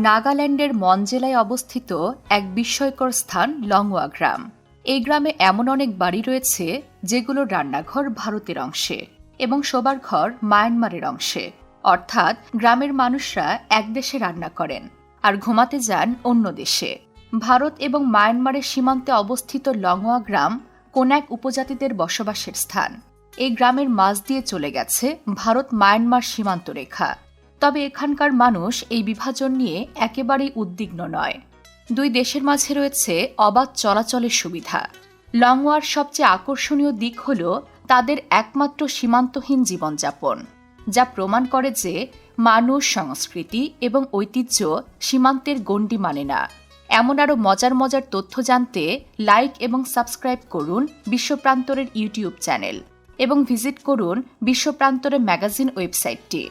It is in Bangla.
নাগাল্যান্ডের মন জেলায় অবস্থিত এক বিস্ময়কর স্থান লংওয়া গ্রাম। এই গ্রামে এমন অনেক বাড়ি রয়েছে যেগুলোর রান্নাঘর ভারতের অংশে এবং শোবার ঘর মায়ানমারের অংশে। অর্থাৎ গ্রামের মানুষরা এক দেশে রান্না করেন আর ঘুমাতে যান অন্য দেশে। ভারত এবং মায়ানমারের সীমান্তে অবস্থিত লংওয়া গ্রাম কোনাক উপজাতিদের বসবাসের স্থান। এই গ্রামের মাঝ দিয়ে চলে গেছে ভারত মায়ানমার সীমান্ত রেখা। তবে এখানকার মানুষ এই বিভাজন নিয়ে একেবারেই উদ্বিগ্ন নয়। দুই দেশের মাঝে রয়েছে অবাধ চলাচলের সুবিধা। লংওয়ার সবচেয়ে আকর্ষণীয় দিক হল তাদের একমাত্র সীমান্তহীন জীবনযাপন, যা প্রমাণ করে যে মানুষ, সংস্কৃতি এবং ঐতিহ্য সীমান্তের গণ্ডি মানে না। এমন আরও মজার মজার তথ্য জানতে লাইক এবং সাবস্ক্রাইব করুন বিশ্বপ্রান্তরের ইউটিউব চ্যানেল এবং ভিজিট করুন বিশ্বপ্রান্তরের ম্যাগাজিন ওয়েবসাইটটি।